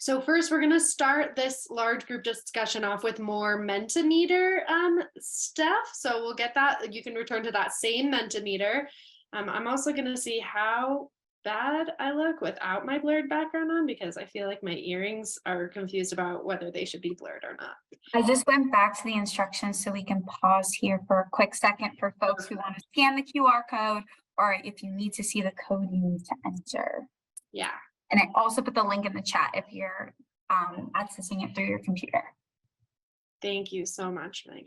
So first, we're going to start this large group discussion off with more Mentimeter stuff. So we'll get that. You can return to that same Mentimeter. I'm also going to see how bad I look without my blurred background on, because I feel like my earrings are confused about whether they should be blurred or not. I just went back to the instructions so we can pause here for a quick second for folks who want to scan the QR code, or if you need to see the code you need to enter. Yeah. And I also put the link in the chat if you're accessing it through your computer. Thank you so much, Megan.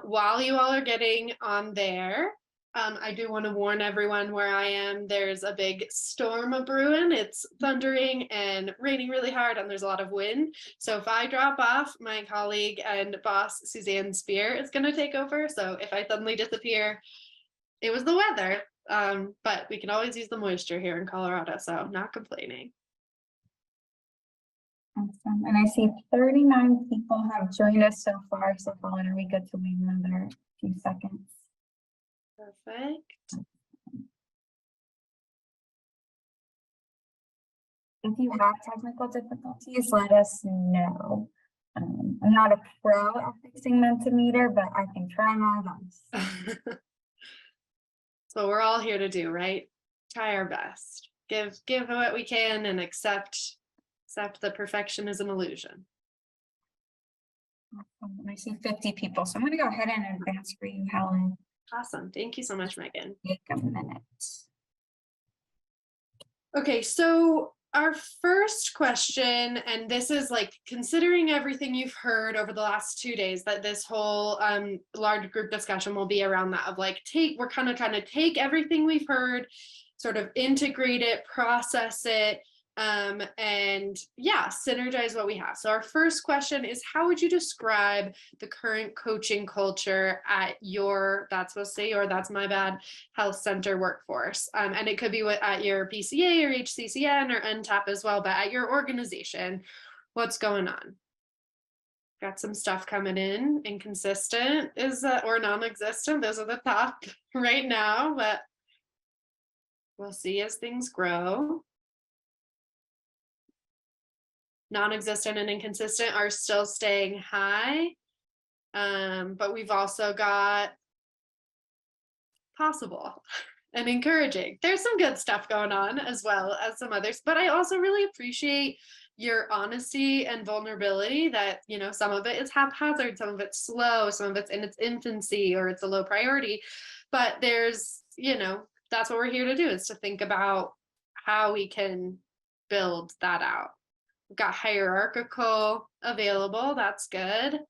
While you all are getting on there, I do want to warn everyone where I am, there's a big storm brewing. It's thundering and raining really hard, and there's a lot of wind. So if I drop off, my colleague and boss, Suzanne Spear, is going to take over. So if I suddenly disappear, it was the weather, but we can always use the moisture here in Colorado, so not complaining. Awesome. And I see 39 people have joined us so far. So Colin, are we good to wait another few seconds? Perfect. If you have technical difficulties, let us know. I'm not a pro at fixing Mentimeter, but I can try my best. So we're all here to do, right? Try our best. Give what we can and accept that perfection is an illusion. Awesome. And I see 50 people, so I'm going to go ahead and advance for you, Helen. Awesome. Thank you so much, Megan. Take a minute. Okay, so our first question, and this is like considering everything you've heard over the last 2 days, that this whole large group discussion will be around that of like we're kind of trying to take everything we've heard, sort of integrate it, process it, and yeah, synergize what we have. So our first question is, how would you describe the current coaching culture at your, that's my bad, health center workforce? And it could be at your PCA or HCCN or NTAP as well, but at your organization, what's going on? Got some stuff coming in. Inconsistent is or non-existent. Those are the top right now, but we'll see as things grow. Non-existent and inconsistent are still staying high, but we've also got possible and encouraging. There's some good stuff going on as well as some others, but I also really appreciate your honesty and vulnerability that, you know, some of it is haphazard, some of it's slow, some of it's in its infancy or it's a low priority, but there's, you know, that's what we're here to do, is to think about how we can build that out. We've got hierarchical available, that's good.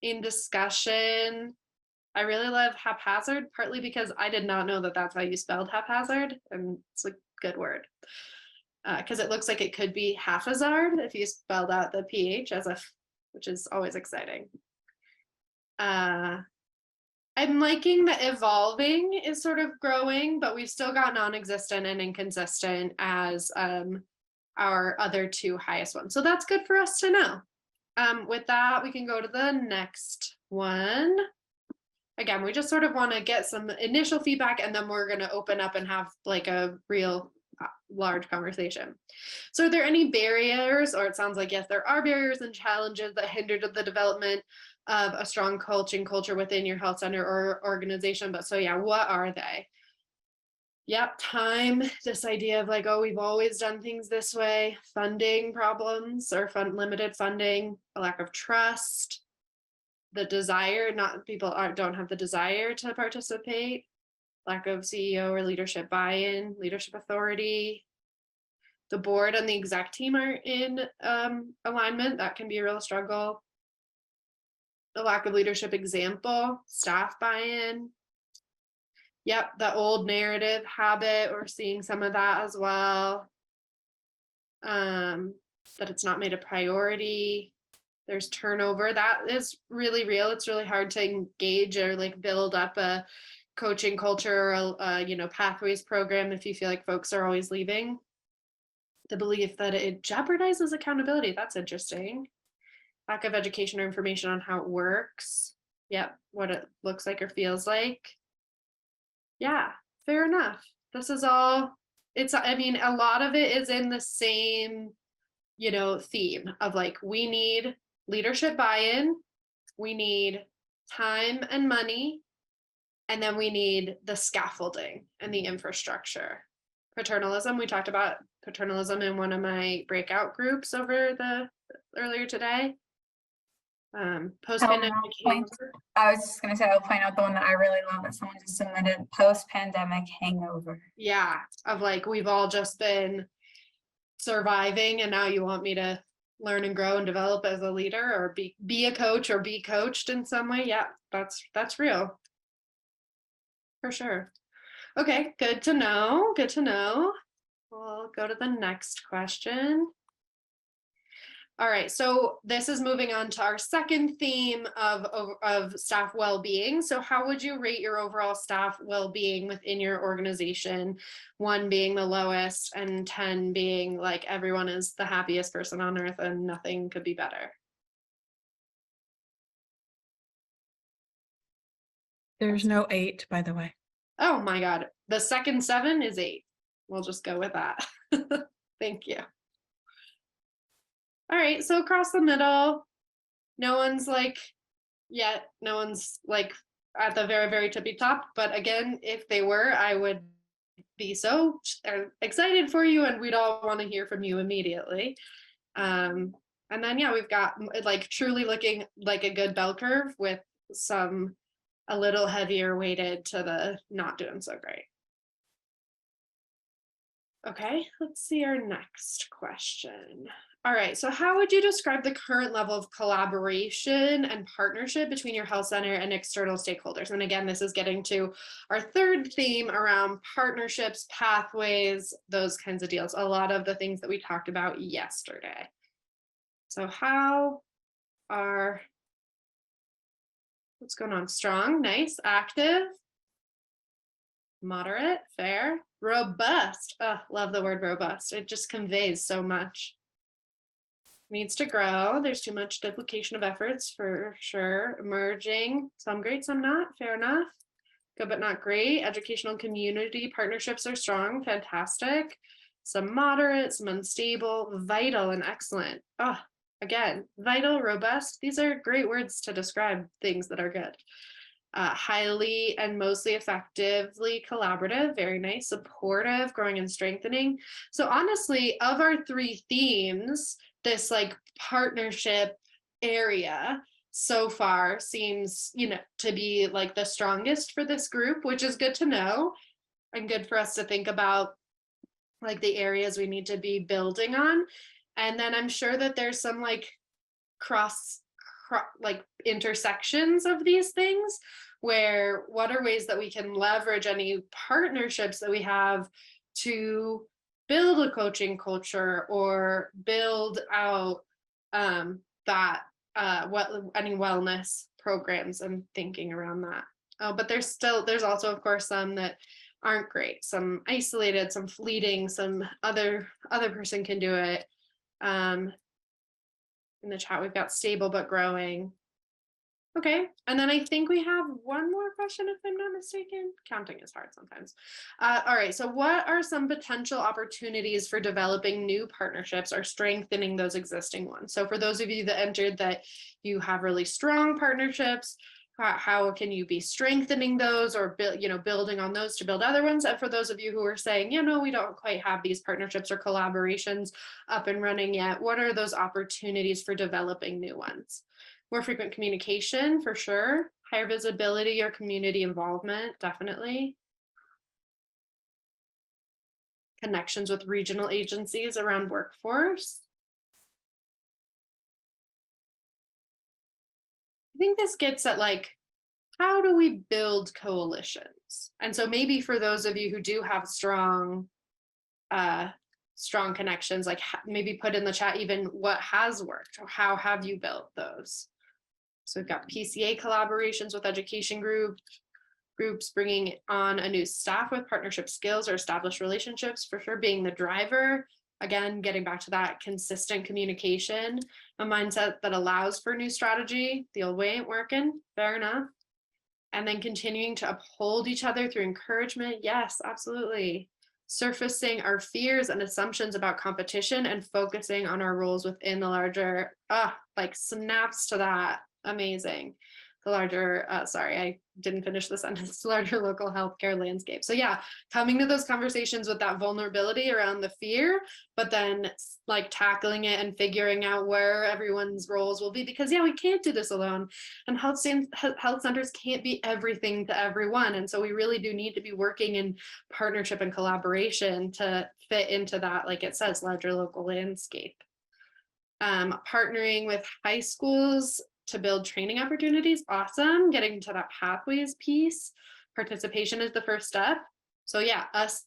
In discussion, I really love haphazard, partly because I did not know that that's how you spelled haphazard, and it's a good word. Because it looks like it could be haphazard if you spelled out the PH as a, which is always exciting. I'm liking that evolving is sort of growing, but we've still got non-existent and inconsistent as our other two highest ones. So that's good for us to know. With that, we can go to the next one. Again, we just sort of want to get some initial feedback, and then we're going to open up and have like a real large conversation. So are there any barriers, or it sounds like yes, there are barriers and challenges that hindered the development of a strong coaching culture within your health center or organization? But so yeah, what are they? Yep, time, this idea of like, oh, we've always done things this way, funding problems or limited funding, a lack of trust, the desire, don't have the desire to participate, lack of CEO or leadership buy-in, leadership authority. The board and the exec team are in alignment. That can be a real struggle. The lack of leadership example, staff buy-in. Yep, the old narrative habit, we're seeing some of that as well. That it's not made a priority. There's turnover. That is really real. It's really hard to engage or like build up a coaching culture or a pathways program if you feel like folks are always leaving. The belief that it jeopardizes accountability. That's interesting. Lack of education or information on how it works. Yep, what it looks like or feels like. Yeah, fair enough. This is all I mean, a lot of it is in the same, theme of like, we need leadership buy-in, we need time and money, and then we need the scaffolding and the infrastructure. Paternalism, we talked about paternalism in one of my breakout groups earlier today. Post-pandemic hangover. I was just gonna say, I'll point out the one that I really love that someone just submitted, post-pandemic hangover. Yeah, of like, we've all just been surviving, and now you want me to learn and grow and develop as a leader, or be a coach, or be coached in some way. Yeah, that's real. For sure. Okay, good to know. Good to know. We'll go to the next question. All right, so this is moving on to our second theme of staff well-being. So how would you rate your overall staff well-being within your organization? 1 being the lowest and 10 being like everyone is the happiest person on earth and nothing could be better. There's no 8, by the way. Oh my God. The second 7 is 8. We'll just go with that. Thank you. All right, so across the middle, no one's like yet, no one's like at the very, very tippy top. But again, if they were, I would be so excited for you, and we'd all want to hear from you immediately. And then, yeah, we've got like truly looking like a good bell curve with some a little heavier weighted to the not doing so great. Okay, let's see our next question. All right, so how would you describe the current level of collaboration and partnership between your health center and external stakeholders? And again, this is getting to our third theme around partnerships, pathways, those kinds of deals, a lot of the things that we talked about yesterday. So what's going on? Strong, nice, active, moderate, fair, robust. Oh, love the word robust. It just conveys so much. Needs to grow. There's too much duplication of efforts for sure. Emerging, some great, some not. Fair enough. Good but not great. Educational community partnerships are strong. Fantastic. Some moderate, some unstable, vital, and excellent. Oh, again, vital, robust. These are great words to describe things that are good. Highly and mostly effectively collaborative, very nice, supportive, growing and strengthening. So honestly, of our 3 themes, this like partnership area so far seems, to be like the strongest for this group, which is good to know and good for us to think about like the areas we need to be building on. And then I'm sure that there's some like like intersections of these things, where what are ways that we can leverage any partnerships that we have to build a coaching culture or build out any wellness programs and thinking around that. But there's also of course some that aren't great, some isolated, some fleeting, some other person can do it. In the chat, we've got stable but growing. Okay, and then I think we have one more question, if I'm not mistaken. Counting is hard sometimes. All right, so what are some potential opportunities for developing new partnerships or strengthening those existing ones? So for those of you that entered that you have really strong partnerships, how can you be strengthening those or building on those to build other ones? And for those of you who are saying, we don't quite have these partnerships or collaborations up and running yet, what are those opportunities for developing new ones? More frequent communication, for sure. Higher visibility or community involvement, definitely. Connections with regional agencies around workforce. I think this gets at like, how do we build coalitions? And so maybe for those of you who do have strong connections, like maybe put in the chat even what has worked or how have you built those? So we've got PCA collaborations with education groups, bringing on a new staff with partnership skills or established relationships, for sure being the driver. Again, getting back to that consistent communication, a mindset that allows for new strategy. The old way ain't working, fair enough. And then continuing to uphold each other through encouragement. Yes, absolutely. surfacing our fears and assumptions about competition and focusing on our roles within the larger, like snaps to that. Amazing. The larger, sorry, I didn't finish the sentence, larger local healthcare landscape. So yeah, coming to those conversations with that vulnerability around the fear, but then like tackling it and figuring out where everyone's roles will be, because yeah, we can't do this alone, and health centers can't be everything to everyone. And so we really do need to be working in partnership and collaboration to fit into that, like it says, larger local landscape. Partnering with high schools to build training opportunities, awesome. Getting to that pathways piece, participation is the first step. So yeah, us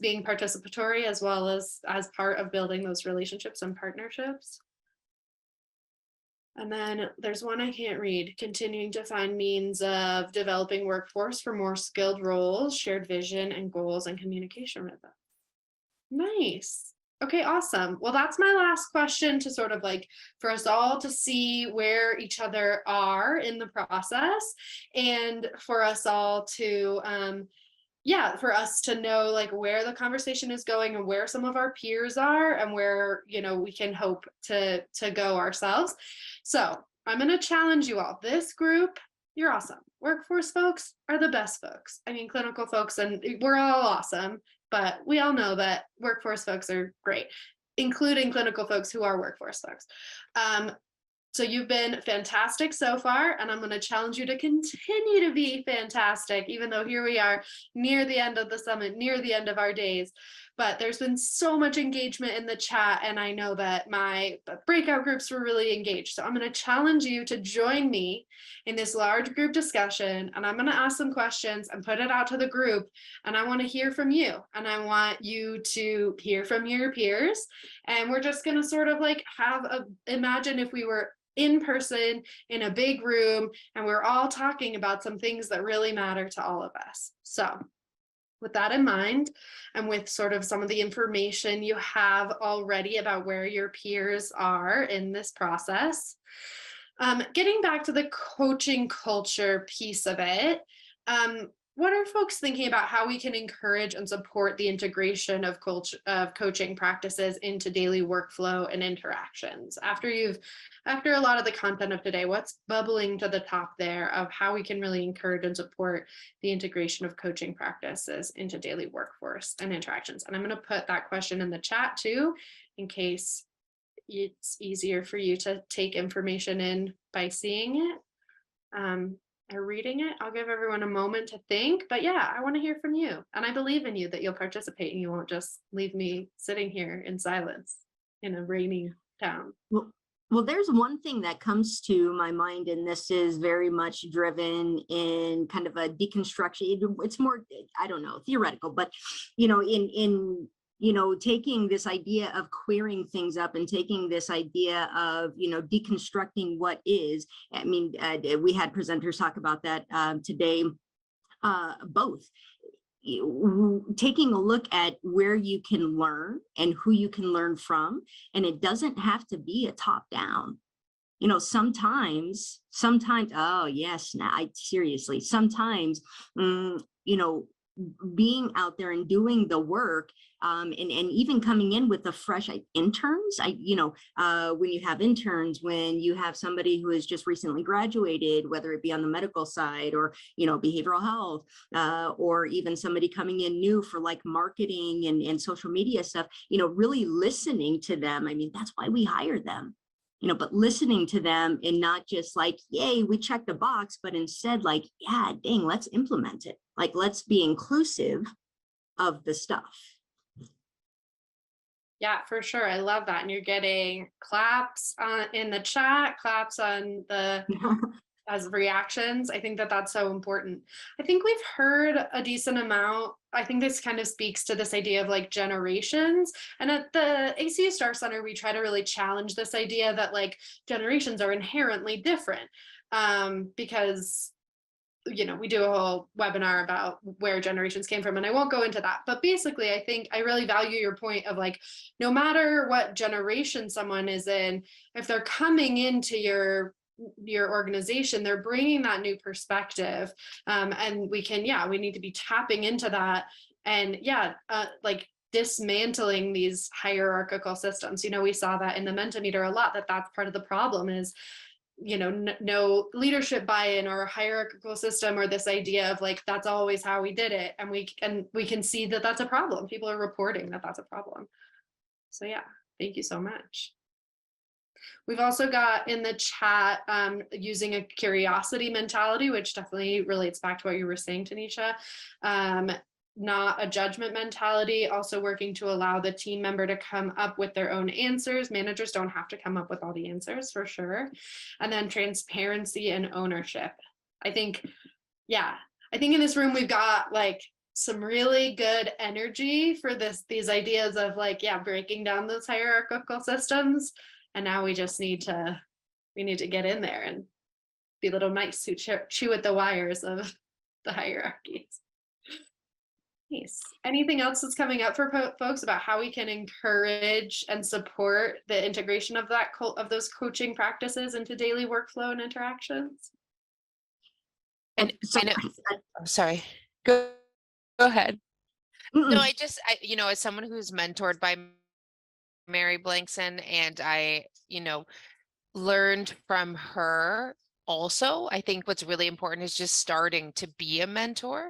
being participatory as well as part of building those relationships and partnerships. And then there's one I can't read, continuing to find means of developing workforce for more skilled roles, shared vision and goals and communication with them. Nice. Okay, awesome. Well, that's my last question, to sort of like for us all to see where each other are in the process, and for us all to for us to know like where the conversation is going and where some of our peers are and where, you know, we can hope to go ourselves. So I'm going to challenge you all. This group, you're awesome. Workforce folks are the best folks. I mean, clinical folks, and we're all awesome, but we all know that workforce folks are great, including clinical folks who are workforce folks. So you've been fantastic so far, and I'm going to challenge you to continue to be fantastic, even though here we are near the end of the summit, near the end of our days. But there's been so much engagement in the chat, and I know that my breakout groups were really engaged. So I'm going to challenge you to join me in this large group discussion, and I'm going to ask some questions and put it out to the group, and I want to hear from you, and I want you to hear from your peers, and we're just going to sort of like imagine if we were in person in a big room and we're all talking about some things that really matter to all of us. So with that in mind, and with sort of some of the information you have already about where your peers are in this process, getting back to the coaching culture piece of it, what are folks thinking about how we can encourage and support the integration of coaching practices into daily workflow and interactions? After a lot of the content of today, what's bubbling to the top there of how we can really encourage and support the integration of coaching practices into daily workforce and interactions? And I'm going to put that question in the chat too, in case it's easier for you to take information in by seeing it. Or reading it. I'll give everyone a moment to think, but yeah, I want to hear from you, and I believe in you that you'll participate and you won't just leave me sitting here in silence in a rainy town. Well, there's one thing that comes to my mind, and this is very much driven in kind of a deconstruction. It's more, I don't know, theoretical, but you know, in taking this idea of queering things up and taking this idea of, deconstructing what is. I mean, we had presenters talk about that today, both. Taking a look at where you can learn and who you can learn from. And it doesn't have to be a top down. Sometimes, oh yes, seriously, sometimes, being out there and doing the work, and even coming in with the fresh interns, when you have interns, when you have somebody who has just recently graduated, whether it be on the medical side or, behavioral health, or even somebody coming in new for like marketing and social media stuff, really listening to them. I mean, that's why we hire them. But listening to them and not just like, yay, we checked the box, but instead like, yeah, dang, let's implement it. Like, let's be inclusive of the stuff. Yeah, for sure. I love that. And you're getting claps in the chat, claps on the as reactions. I think that that's so important. I think we've heard a decent amount. I think this kind of speaks to this idea of like generations. And at the ACU Star Center, we try to really challenge this idea that like generations are inherently different, because we do a whole webinar about where generations came from, and I won't go into that. But basically, I think I really value your point of like, no matter what generation someone is in, if they're coming into your organization, they're bringing that new perspective, and we need to be tapping into that and yeah, like dismantling these hierarchical systems. We saw that in the Mentimeter a lot, that's part of the problem is, no leadership buy-in or hierarchical system, or this idea of like, that's always how we did it. And we can see that that's a problem. People are reporting that that's a problem. So yeah, thank you so much. We've also got in the chat using a curiosity mentality, which definitely relates back to what you were saying, Tanisha. Not a judgment mentality, also working to allow the team member to come up with their own answers. Managers don't have to come up with all the answers, for sure. And then transparency and ownership. I think in this room we've got like some really good energy for these ideas of like, breaking down those hierarchical systems. And now we just need to get in there and be little mice who chew at the wires of the hierarchies. Nice. Anything else that's coming up for folks about how we can encourage and support the integration of those coaching practices into daily workflow and interactions? And So- I know, I'm sorry. Go ahead. No, I as someone who's mentored by Mary Blankson, and I, learned from her also, I think what's really important is just starting to be a mentor,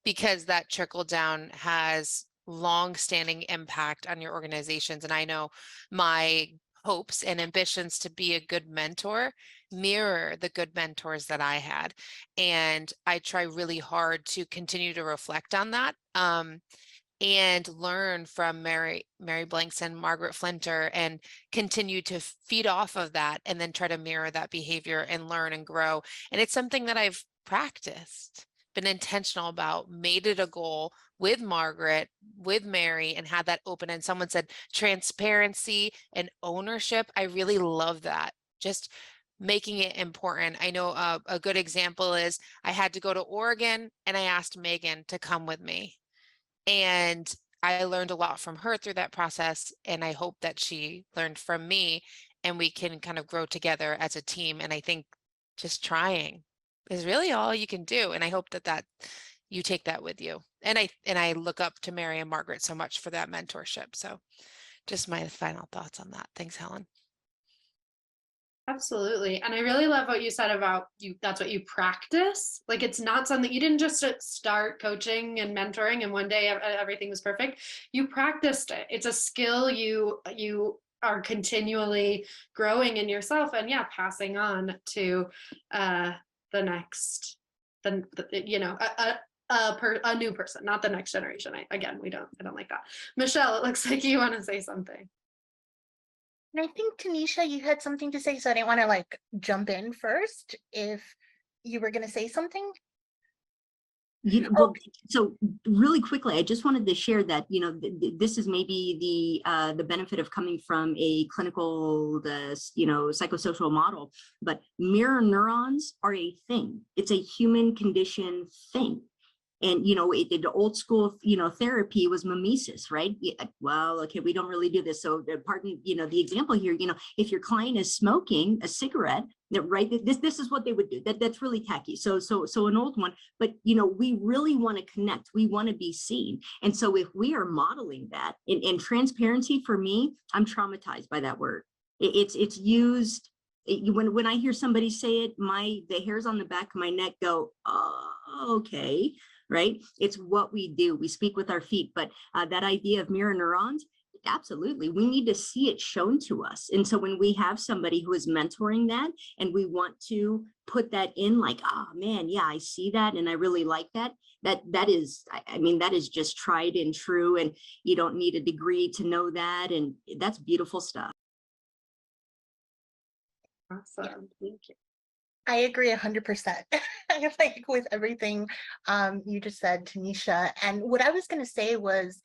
because that trickle down has long-standing impact on your organizations. And I know my hopes and ambitions to be a good mentor mirror the good mentors that I had. And I try really hard to continue to reflect on that. And learn from Mary Blankson, Margaret Flinter, and continue to feed off of that, and then try to mirror that behavior and learn and grow. And it's something that I've practiced, been intentional about, made it a goal with Margaret, with Mary, and had that open. And someone said transparency and ownership. I really love that. Just making it important. I know a good example is I had to go to Oregon, and I asked Megan to come with me. And I learned a lot from her through that process. And I hope that she learned from me, and we can kind of grow together as a team. And I think just trying is really all you can do. And I hope that you take that with you. And I look up to Mary and Margaret so much for that mentorship. So just my final thoughts on that. Thanks, Helen. Absolutely. And I really love what you said about that's what you practice. Like, it's not something you didn't just start coaching and mentoring and one day everything was perfect. You practiced it. It's a skill you are continually growing in yourself, and passing on to the next, a new person, not the next generation. I don't like that. Michelle, it looks like you want to say something. And I think, Tanisha, you had something to say, so I didn't want to jump in first if you were going to say something. So really quickly, I just wanted to share that, this is maybe the benefit of coming from a clinical, psychosocial model, but mirror neurons are a thing. It's a human condition thing. And, the old school, therapy was mimesis, right? Well, okay, we don't really do this. So pardon, the example here, if your client is smoking a cigarette, right, this is what they would do. That's really tacky. So an old one, but, we really want to connect. We want to be seen. And so if we are modeling that in transparency, for me, I'm traumatized by that word. It's used. When I hear somebody say it, the hairs on the back of my neck go, oh, okay. Right? It's what we do. We speak with our feet, but that idea of mirror neurons, absolutely. We need to see it shown to us. And so when we have somebody who is mentoring that, and we want to put that in like, oh man, yeah, I see that. And I really like that. That is just tried and true. And you don't need a degree to know that. And that's beautiful stuff. Awesome. Thank you. I agree 100%. With everything you just said, Tanisha. And what I was going to say was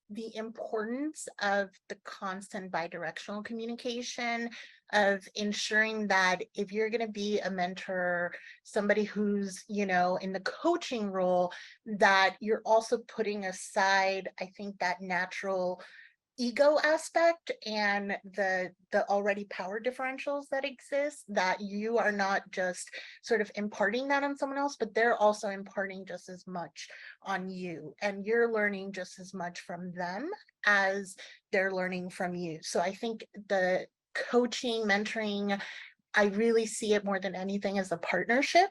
the importance of the constant bidirectional communication, of ensuring that if you're going to be a mentor, somebody who's, in the coaching role, that you're also putting aside, I think, that natural ego aspect and the already power differentials that exist, that you are not just sort of imparting that on someone else, but they're also imparting just as much on you, and you're learning just as much from them as they're learning from you. So I think the coaching, mentoring, I really see it more than anything as a partnership.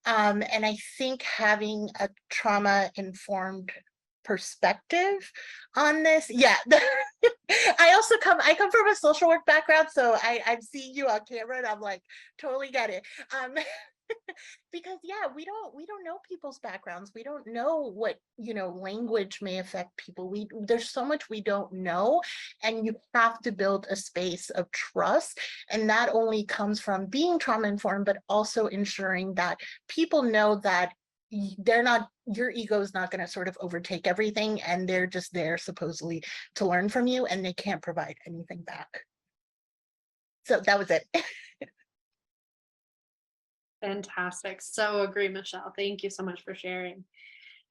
And I think having a trauma-informed perspective on this, yeah. I come from a social work background, so I'm seeing you on camera and I'm like, totally get it. Because yeah, we don't know people's backgrounds. We don't know what, language may affect people. There's so much we don't know, and you have to build a space of trust. And that only comes from being trauma informed, but also ensuring that people know that they're not, your ego is not going to sort of overtake everything, and they're just there supposedly to learn from you, and they can't provide anything back. So that was it. Fantastic. So agree, Michelle. Thank you so much for sharing.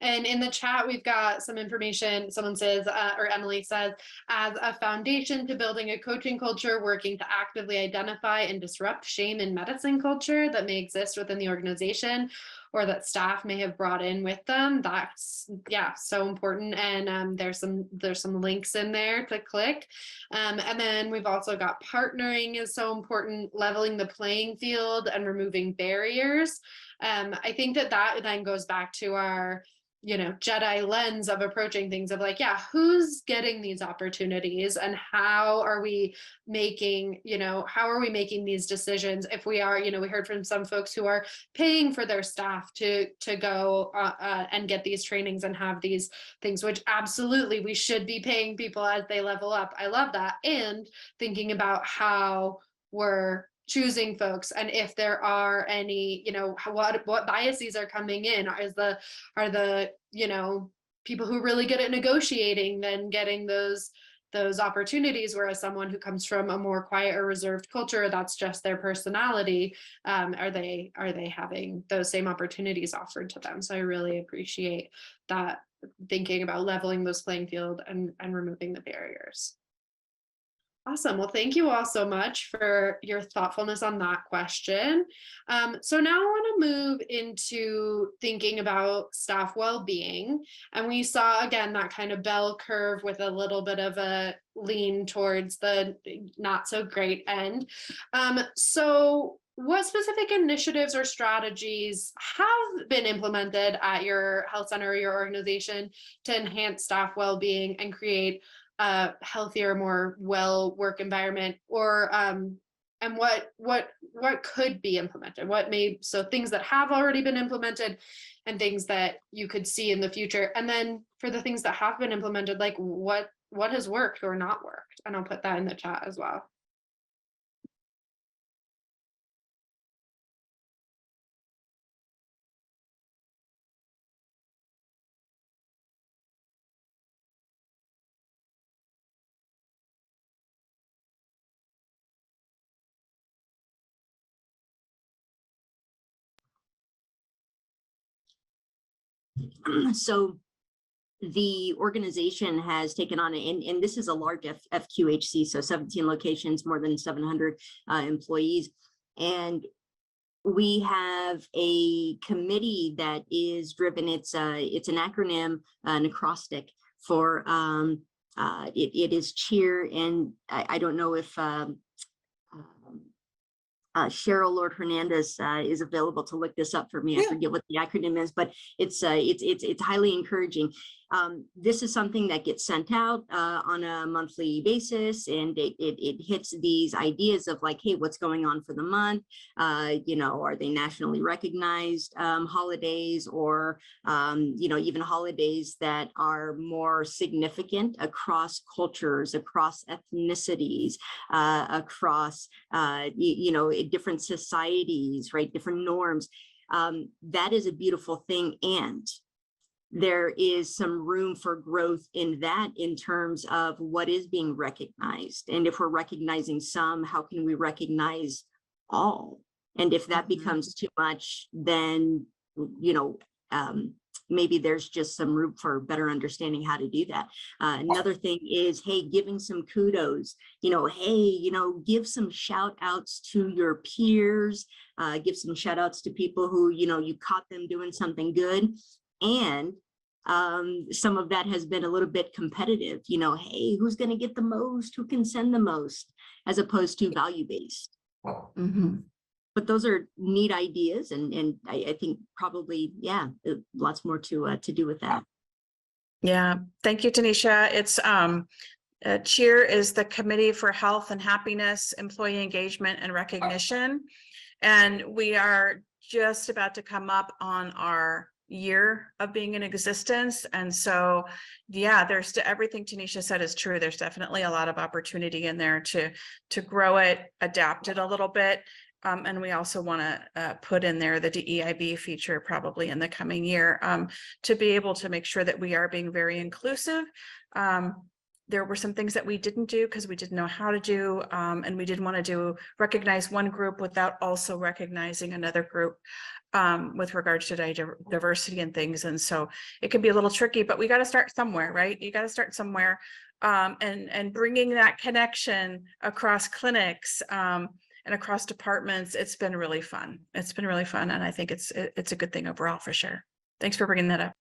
And in the chat, we've got some information. Someone says, or Emily says, as a foundation to building a coaching culture, working to actively identify and disrupt shame in medicine culture that may exist within the organization or that staff may have brought in with them. That's, yeah, so important. And there's some links in there to click. And then we've also got partnering is so important, leveling the playing field and removing barriers. I think that then goes back to our Jedi lens of approaching things of like, yeah, who's getting these opportunities and how are we making these decisions? If we are, we heard from some folks who are paying for their staff to go and get these trainings and have these things, which absolutely we should be paying people as they level up. I love that. And thinking about how we're choosing folks, and if there are any, what biases are coming in. Are the people who really good at negotiating then getting those opportunities, whereas someone who comes from a more quiet or reserved culture, that's just their personality, are they having those same opportunities offered to them? So I really appreciate that, thinking about leveling those playing field and removing the barriers. Awesome. Well, thank you all so much for your thoughtfulness on that question. So now I want to move into thinking about staff well-being. And we saw, again, that kind of bell curve with a little bit of a lean towards the not so great end. So what specific initiatives or strategies have been implemented at your health center or your organization to enhance staff well-being and create a healthier, more well work environment, or and what could be implemented? So things that have already been implemented and things that you could see in the future. And then for the things that have been implemented, like what has worked or not worked? And I'll put that in the chat as well. So the organization has taken on, and this is a large FQHC, so 17 locations, more than 700 employees. And we have a committee that is driven, it's an acronym, an acrostic for, it is CHEER, and I don't know if Cheryl Lord Hernandez is available to look this up for me. I forget what the acronym is, but it's highly encouraging. This is something that gets sent out on a monthly basis, and it hits these ideas of like, hey, what's going on for the month? Are they nationally recognized holidays, or even holidays that are more significant across cultures, across ethnicities, across different societies, right? Different norms. That is a beautiful thing, and there is some room for growth in that, in terms of what is being recognized. And if we're recognizing some, how can we recognize all? And if that becomes too much, then maybe there's just some room for better understanding how to do that. Another thing is, hey, giving some kudos, hey, give some shout outs to your peers, give some shout outs to people who, you caught them doing something good. And some of that has been a little bit competitive, hey, who's going to get the most, who can send the most, as opposed to value-based. But those are neat ideas, and I think probably, yeah, lots more to do with that. Yeah, thank you, Tanisha. It's CHEER is the Committee for Health and Happiness, Employee Engagement and Recognition. And we are just about to come up on our year of being in existence. And so, yeah, there's everything Tanisha said is true. There's definitely a lot of opportunity in there to grow it, adapt it a little bit. And we also want to put in there the DEIB feature probably in the coming year to be able to make sure that we are being very inclusive. There were some things that we didn't do because we didn't know how to do, and we didn't want to recognize one group without also recognizing another group with regards to diversity and things. And so it can be a little tricky, but we got to start somewhere, right? You got to start somewhere, and bringing that connection across clinics and across departments. It's been really fun. It's been really fun, and I think it's a good thing overall for sure. Thanks for bringing that up.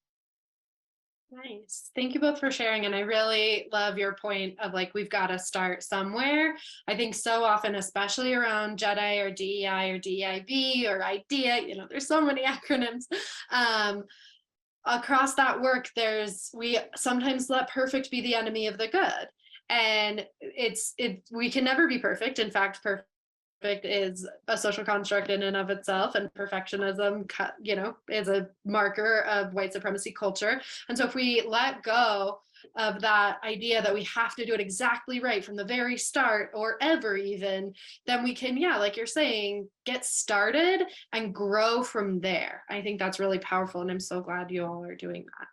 Nice. Thank you both for sharing. And I really love your point of like, we've got to start somewhere. I think so often, especially around JEDI or DEI or DEIB or IDEA, there's so many acronyms. Across that work, we sometimes let perfect be the enemy of the good. And we can never be perfect. In fact, perfect is a social construct in and of itself, and perfectionism is a marker of white supremacy culture. And so if we let go of that idea that we have to do it exactly right from the very start or ever even, then we can, like you're saying, get started and grow from there. I think that's really powerful, and I'm so glad you all are doing that.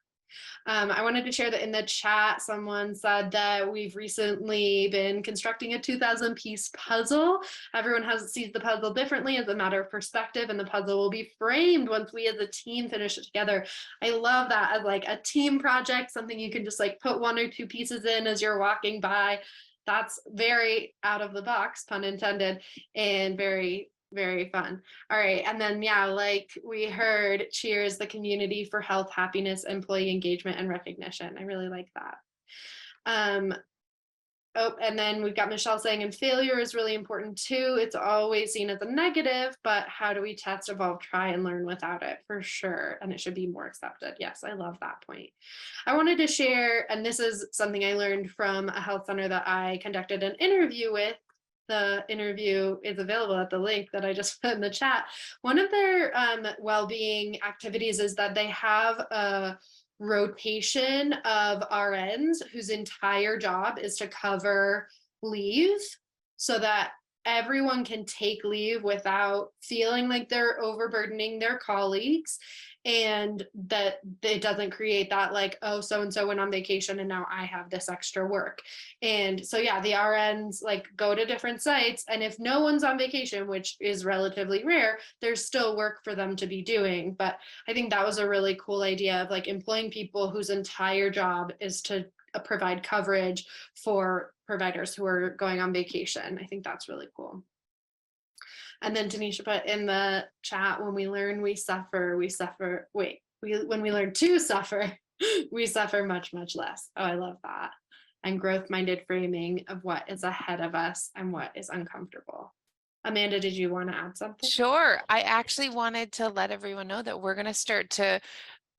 I wanted to share that in the chat, someone said that we've recently been constructing a 2,000-piece puzzle. Everyone sees the puzzle differently as a matter of perspective, and the puzzle will be framed once we as a team finish it together. I love that as like a team project, something you can just like put one or two pieces in as you're walking by. That's very out of the box, pun intended, and very, very fun. All right. And then, like we heard, CHEER, the Community for Health, Happiness, Employee Engagement and Recognition. I really like that. And then we've got Michelle saying, and failure is really important too. It's always seen as a negative, but how do we test, evolve, try, and learn without it? For sure. And it should be more accepted. Yes, I love that point. I wanted to share, and this is something I learned from a health center that I conducted an interview with. The interview is available at the link that I just put in the chat. One of their well-being activities is that they have a rotation of RNs whose entire job is to cover leave so that everyone can take leave without feeling like they're overburdening their colleagues, and that it doesn't create that like, oh, so-and-so went on vacation and now I have this extra work. And so, the RNs like go to different sites, and if no one's on vacation, which is relatively rare, there's still work for them to be doing. But I think that was a really cool idea of like employing people whose entire job is to provide coverage for providers who are going on vacation. I think that's really cool. And then Tanisha put in the chat, when we learn, we suffer, when we learn to suffer, we suffer much, much less. Oh, I love that. And growth-minded framing of what is ahead of us and what is uncomfortable. Amanda, did you want to add something? Sure. I actually wanted to let everyone know that we're going to start to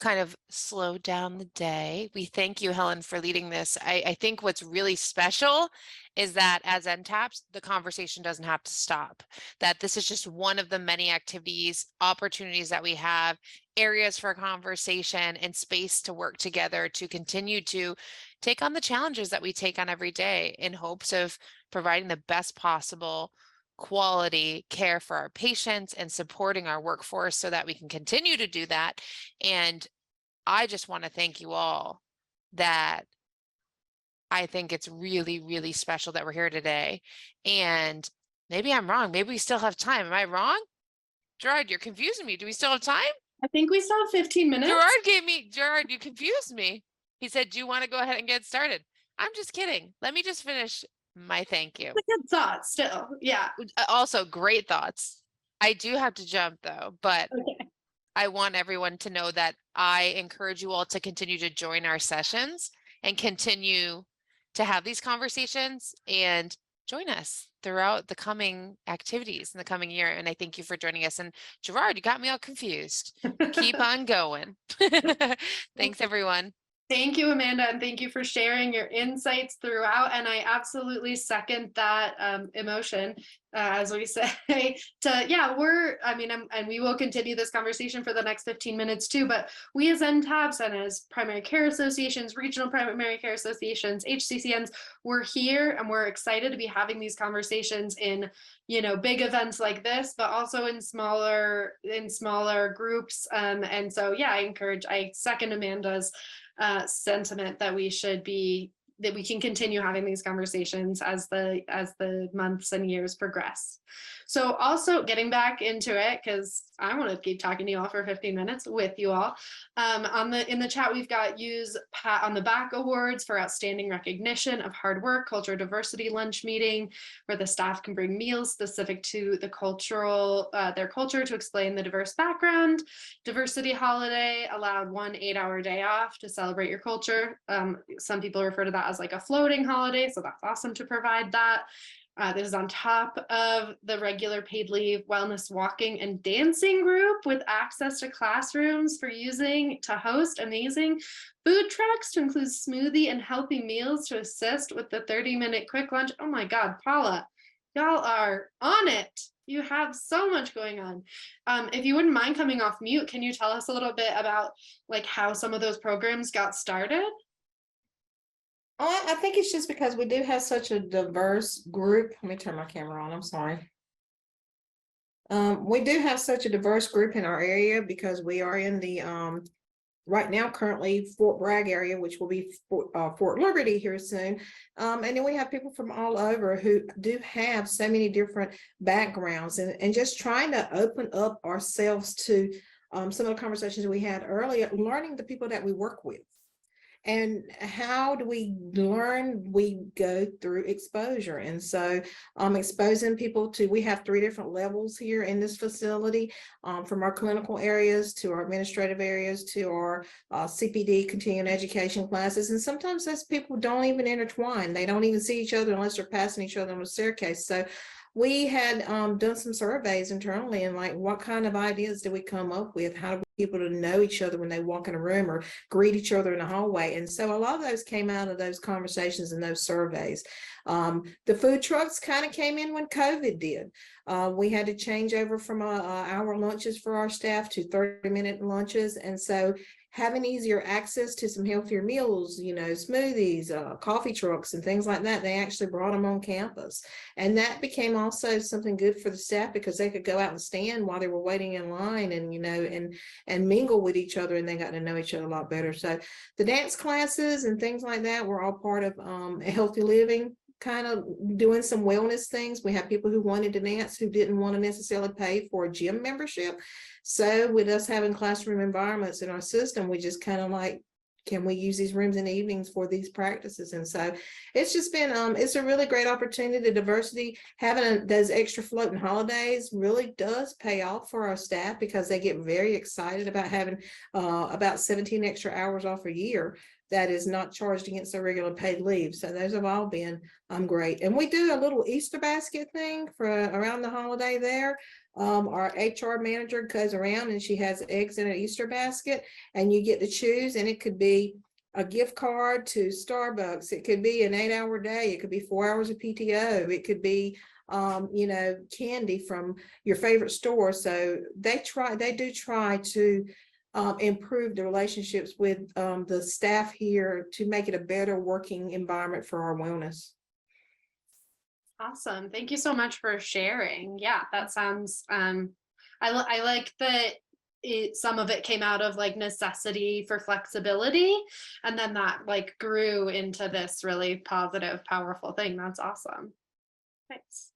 kind of slow down the day. We thank you, Helen, for leading this. I think what's really special is that as NTAPs, the conversation doesn't have to stop, that this is just one of the many activities, opportunities that we have, areas for conversation and space to work together to continue to take on the challenges that we take on every day in hopes of providing the best possible quality care for our patients and supporting our workforce so that we can continue to do that. And I just want to thank you all. That I think it's really, really special that we're here today. And maybe I'm wrong. Maybe we still have time. Am I wrong? Gerard, you're confusing me. Do we still have time? I think we still have 15 minutes. Gerard, you confused me. He said, do you want to go ahead and get started? I'm just kidding. Let me just finish my thank you. It's a good thought still. Yeah. Also, great thoughts. I do have to jump though, but Okay. I want everyone to know that I encourage you all to continue to join our sessions and continue to have these conversations and join us throughout the coming activities in the coming year. And I thank you for joining us. And Gerard, you got me all confused. Keep on going. Thanks, everyone. Thank you, Amanda, and thank you for sharing your insights throughout. And I absolutely second that emotion, as we say, and we will continue this conversation for the next 15 minutes too, but we as NTABs and as primary care associations, regional primary care associations, HCCNs, we're here and we're excited to be having these conversations in, big events like this, but also in smaller groups. And so, yeah, I second Amanda's sentiment that we can continue having these conversations as the months and years progress. So also getting back into it, because I want to keep talking to you all for 15 minutes with you all. In the chat, we've got use pat on the back awards for outstanding recognition of hard work, culture diversity lunch meeting, where the staff can bring meals specific to the their culture to explain the diverse background. Diversity holiday allowed 1 8-hour day off to celebrate your culture. Some people refer to that as like a floating holiday, so that's awesome to provide that. This is on top of the regular paid leave wellness walking and dancing group with access to classrooms for using to host amazing food trucks to include smoothie and healthy meals to assist with the 30-minute quick lunch. Oh my God, Paula, y'all are on it. You have so much going on. If you wouldn't mind coming off mute, can you tell us a little bit about like how some of those programs got started? I think it's just because we do have such a diverse group. Let me turn my camera on. I'm sorry. We do have such a diverse group in our area because we are in the right now currently Fort Bragg area, which will be Fort Liberty here soon. And then we have people from all over who do have so many different backgrounds, and just trying to open up ourselves to some of the conversations we had earlier, learning the people that we work with. And how do we learn? We go through exposure. And so exposing people to, we have 3 different levels here in this facility, from our clinical areas to our administrative areas to our CPD continuing education classes. And sometimes those people don't even intertwine. They don't even see each other unless they're passing each other on a staircase. So we had done some surveys internally, and like, what kind of ideas do we come up with? How do people to know each other when they walk in a room or greet each other in the hallway? And so a lot of those came out of those conversations and those surveys. The food trucks kind of came in when COVID did. We had to change over from hour lunches for our staff to 30-minute lunches. And so having easier access to some healthier meals, smoothies, coffee trucks and things like that, they actually brought them on campus. And that became also something good for the staff because they could go out and stand while they were waiting in line and mingle with each other, and they got to know each other a lot better. So the dance classes and things like that were all part of a healthy living, kind of doing some wellness things. We have people who wanted to dance who didn't want to necessarily pay for a gym membership. So with us having classroom environments in our system, we just kind of like, can we use these rooms in the evenings for these practices? And so it's just been, it's a really great opportunity. The diversity, having those extra floating holidays really does pay off for our staff because they get very excited about having about 17 extra hours off a year that is not charged against their regular paid leave. So those have all been great. And we do a little Easter basket thing for around the holiday there. Our HR manager goes around and she has eggs in an Easter basket, and you get to choose, and it could be a gift card to Starbucks. It could be an 8-hour day. It could be 4 hours of PTO. It could be, candy from your favorite store. So they do try to improve the relationships with the staff here to make it a better working environment for our wellness. Awesome. Thank you so much for sharing. Yeah, that sounds, I like that some of it came out of like necessity for flexibility, and then that like grew into this really positive, powerful thing. That's awesome. Thanks.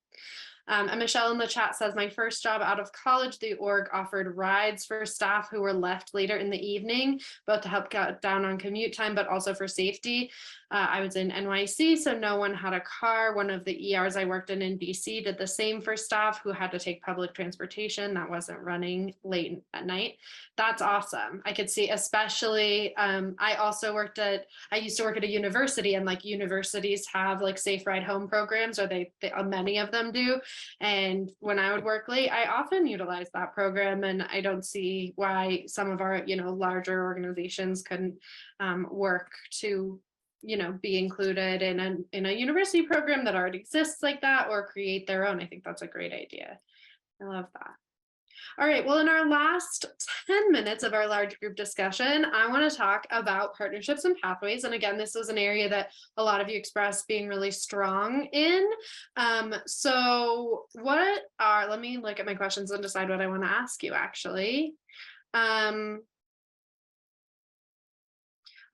And Michelle in the chat says, my first job out of college, the org offered rides for staff who were left later in the evening, both to help cut down on commute time, but also for safety. I was in NYC, so no one had a car. One of the ERs I worked in DC did the same for staff who had to take public transportation that wasn't running late at night. That's awesome. I could see, especially, I used to work at a university, and like universities have like safe ride home programs, or many of them do. And when I would work late, I often utilized that program, and I don't see why some of our, larger organizations couldn't work to be included in a university program that already exists like that, or create their own. I think that's a great idea. I love that. All right, well, in our last 10 minutes of our large group discussion, I want to talk about partnerships and pathways. And again, this was an area that a lot of you expressed being really strong in. So let me look at my questions and decide what I want to ask you, actually.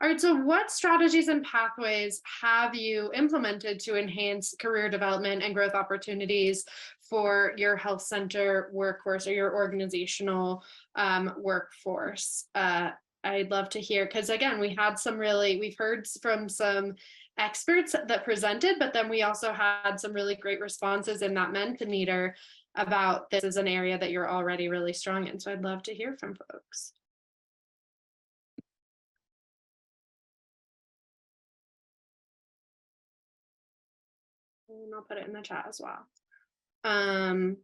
All right, so what strategies and pathways have you implemented to enhance career development and growth opportunities for your health center workforce or your organizational workforce? I'd love to hear, because again, we've heard from some experts that presented, but then we also had some really great responses in that Mentimeter about this is an area that you're already really strong in. So I'd love to hear from folks. And I'll put it in the chat as well. And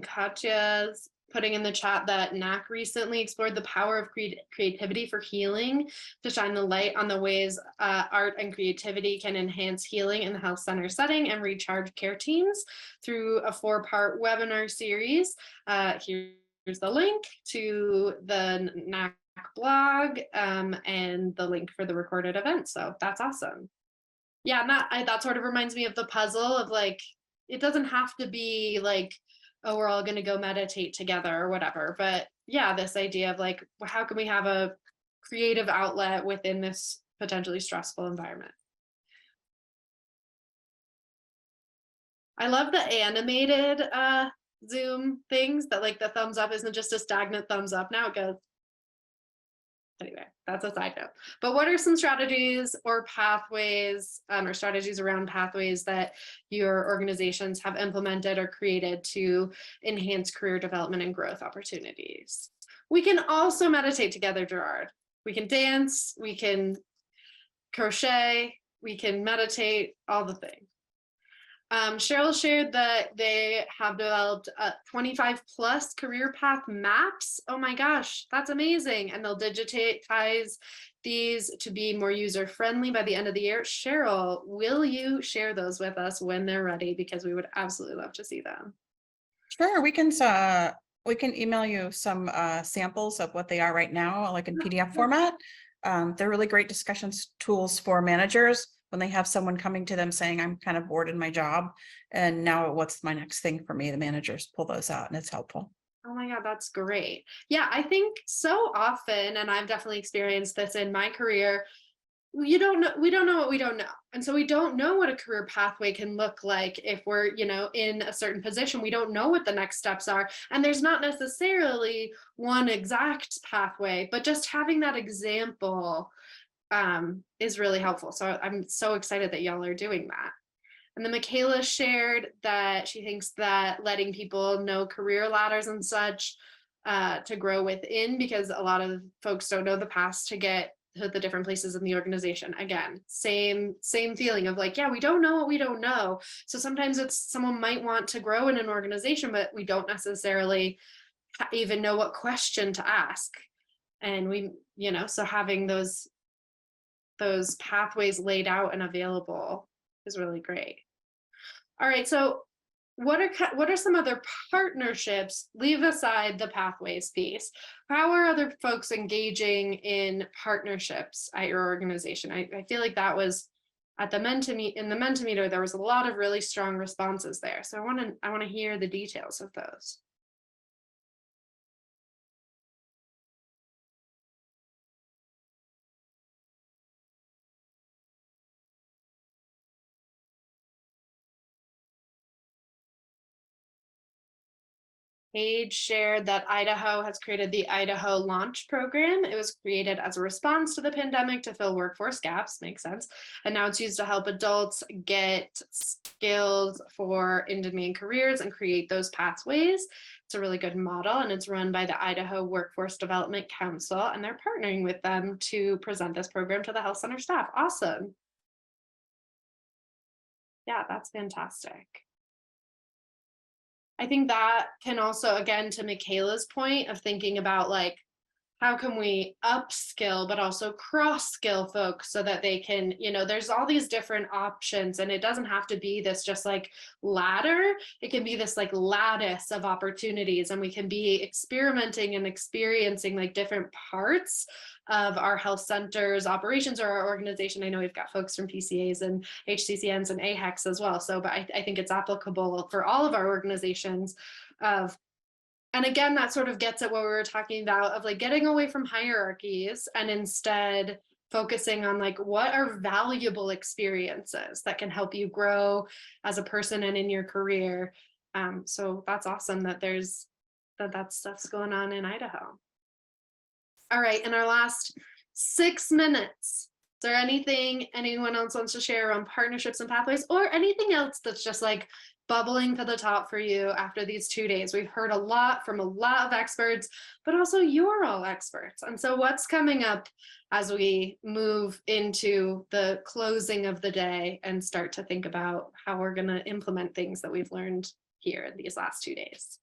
Katya's putting in the chat that NAC recently explored the power of creativity for healing to shine the light on the ways art and creativity can enhance healing in the health center setting and recharge care teams through a 4-part webinar series. Here's the link to the NAC blog and the link for the recorded event. So that's awesome. Yeah, that sort of reminds me of the puzzle of like, it doesn't have to be like, oh, we're all going to go meditate together or whatever. But yeah, this idea of like, how can we have a creative outlet within this potentially stressful environment? I love the animated Zoom things that like the thumbs up isn't just a stagnant thumbs up. Now it goes. Anyway, that's a side note. But what are some strategies or pathways or strategies around pathways that your organizations have implemented or created to enhance career development and growth opportunities? We can also meditate together, Gerard. We can dance, we can crochet, we can meditate, all the things. Cheryl shared that they have developed 25 plus career path maps. Oh my gosh, that's amazing. And they'll digitize these to be more user friendly by the end of the year. Cheryl, will you share those with us when they're ready? Because we would absolutely love to see them. Sure, we can email you some samples of what they are right now, like in PDF format. They're really great discussion tools for managers when they have someone coming to them saying, I'm kind of bored in my job, and now what's my next thing for me? The managers pull those out, and it's helpful. Oh my God, that's great. Yeah, I think so often, and I've definitely experienced this in my career, we don't know what we don't know. And so we don't know what a career pathway can look like if we're, in a certain position. We don't know what the next steps are. And there's not necessarily one exact pathway, but just having that example is really helpful. So I'm so excited that y'all are doing that. And then Michaela shared that she thinks that letting people know career ladders and such to grow within, because a lot of folks don't know the paths to get to the different places in the organization. Again, same feeling of like, yeah, we don't know what we don't know. So sometimes it's someone might want to grow in an organization, but we don't necessarily even know what question to ask. And we, so having those pathways laid out and available is really great. All right, so what are some other partnerships? Leave aside the pathways piece. How are other folks engaging in partnerships at your organization? I feel like that was at the Mentimeter, there was a lot of really strong responses there. So I want to hear the details of those. Paige shared that Idaho has created the Idaho Launch Program. It was created as a response to the pandemic to fill workforce gaps, makes sense. And now it's used to help adults get skills for in-demand careers and create those pathways. It's a really good model, and it's run by the Idaho Workforce Development Council, and they're partnering with them to present this program to the health center staff. Awesome. Yeah, that's fantastic. I think that can also, again, to Michaela's point of thinking about like, how can we upskill, but also cross-skill folks so that they can, there's all these different options, and it doesn't have to be this just like ladder. It can be this like lattice of opportunities, and we can be experimenting and experiencing like different parts of our health centers operations or our organization. I know we've got folks from PCAs and HCCNs and AHECs as well. So, but I think it's applicable for all of our organizations and again, that sort of gets at what we were talking about of like getting away from hierarchies and instead focusing on like what are valuable experiences that can help you grow as a person and in your career. So that's awesome that that stuff's going on in Idaho. All right, in our last 6 minutes, is there anything anyone else wants to share on partnerships and pathways, or anything else that's just like bubbling to the top for you after these 2 days? We've heard a lot from a lot of experts, but also you're all experts. And so what's coming up as we move into the closing of the day and start to think about how we're going to implement things that we've learned here in these last 2 days?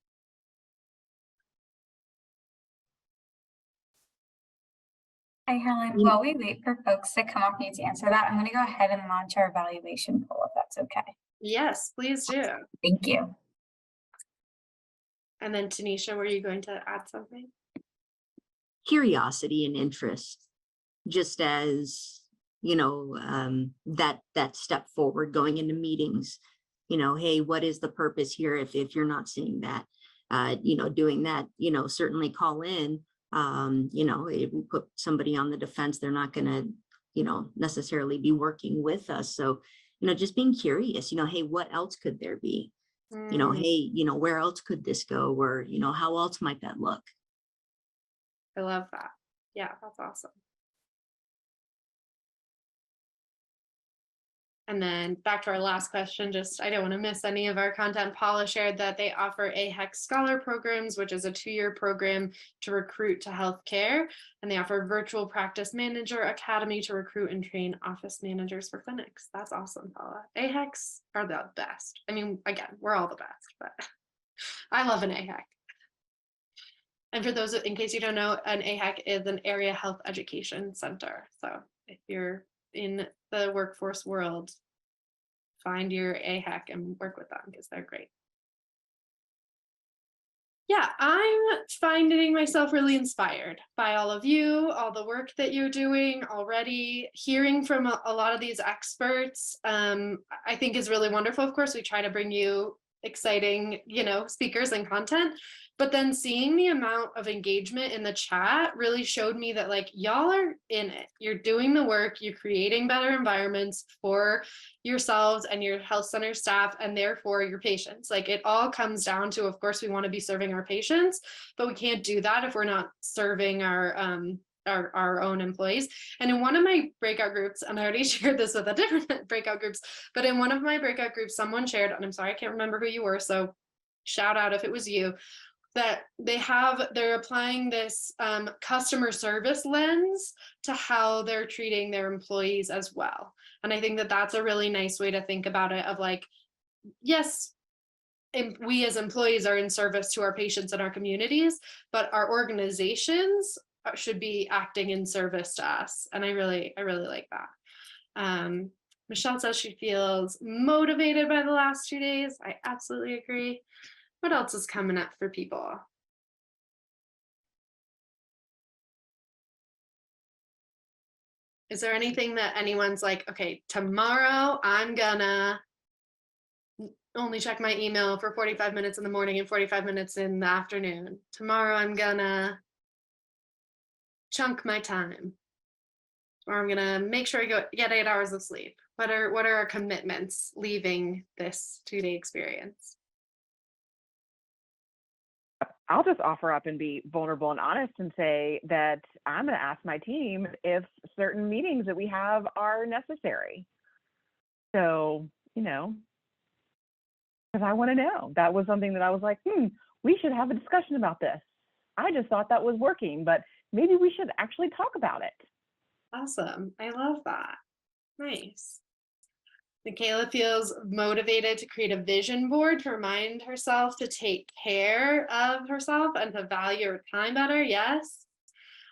Hi, Helen. While we wait for folks to come off mute to answer that, I'm going to go ahead and launch our evaluation poll, if that's okay. Yes, please do. Thank you. And then Tanisha, were you going to add something? Curiosity and interest, just as, that step forward going into meetings, hey, what is the purpose here? If you're not seeing that, doing that, certainly call in. If we put somebody on the defense, they're not going to, necessarily be working with us. So, just being curious, hey, what else could there be? Hey, where else could this go? Or, how else might that look? I love that. Yeah, that's awesome. And then back to our last question, I don't want to miss any of our content. Paula shared that they offer AHEC Scholar programs, which is a 2-year program to recruit to healthcare. And they offer Virtual Practice Manager Academy to recruit and train office managers for clinics. That's awesome, Paula. AHECs are the best. I mean, again, we're all the best, but I love an AHEC. And for those, in case you don't know, an AHEC is an area health education center. So if you're in the workforce world, find your AHEC and work with them because they're great. Yeah, I'm finding myself really inspired by all of you, all the work that you're doing already. Hearing from a lot of these experts, I think is really wonderful. Of course, we try to bring you exciting, speakers and content, but then seeing the amount of engagement in the chat really showed me that like y'all are in it. You're doing the work, you're creating better environments for yourselves and your health center staff, and therefore your patients. Like it all comes down to, of course, we want to be serving our patients, but we can't do that if we're not serving our own employees. And in one of my breakout groups, and I already shared this with a different breakout groups, but in one of my breakout groups, someone shared, and I'm sorry, I can't remember who you were, so shout out if it was you, that they're applying this customer service lens to how they're treating their employees as well. And I think that that's a really nice way to think about it of like, yes, we as employees are in service to our patients and our communities, but our organizations should be acting in service to us. And I really like that. Michelle says she feels motivated by the last 2 days. I absolutely agree. What else is coming up for people? Is there anything that anyone's like, okay, tomorrow I'm gonna only check my email for 45 minutes in the morning and 45 minutes in the afternoon. Tomorrow I'm gonna chunk my time, or I'm gonna make sure I get 8 hours of sleep. What are our commitments leaving this 2-day experience? I'll just offer up and be vulnerable and honest and say that I'm going to ask my team if certain meetings that we have are necessary. So, you know, because I want to know. That was something that I was like, we should have a discussion about this. I just thought that was working, but maybe we should actually talk about it. Awesome. I love that. Nice. Michaela feels motivated to create a vision board to remind herself to take care of herself and to value her time better. Yes.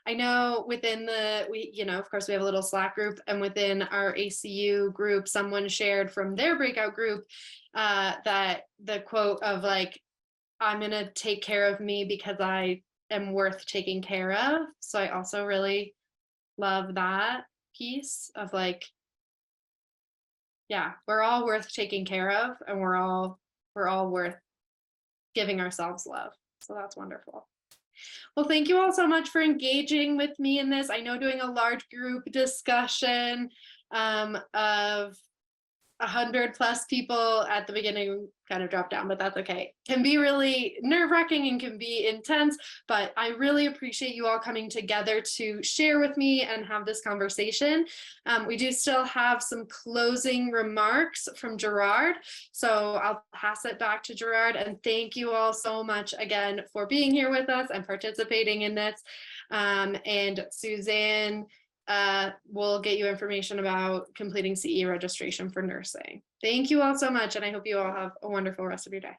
I know within of course we have a little Slack group, and within our ACU group, someone shared from their breakout group that the quote of like, I'm going to take care of me because I am worth taking care of. So I also really love that piece of like, yeah, we're all worth taking care of, and we're all worth giving ourselves love. So that's wonderful. Well, thank you all so much for engaging with me in this. I know doing a large group discussion of 100+ people at the beginning kind of dropped down, but that's okay. Can be really nerve-wracking and can be intense, but I really appreciate you all coming together to share with me and have this conversation. We do still have some closing remarks from Gerard, so I'll pass it back to Gerard, and thank you all so much again for being here with us and participating in this. And Suzanne, we'll get you information about completing CE registration for nursing. Thank you all so much, and I hope you all have a wonderful rest of your day.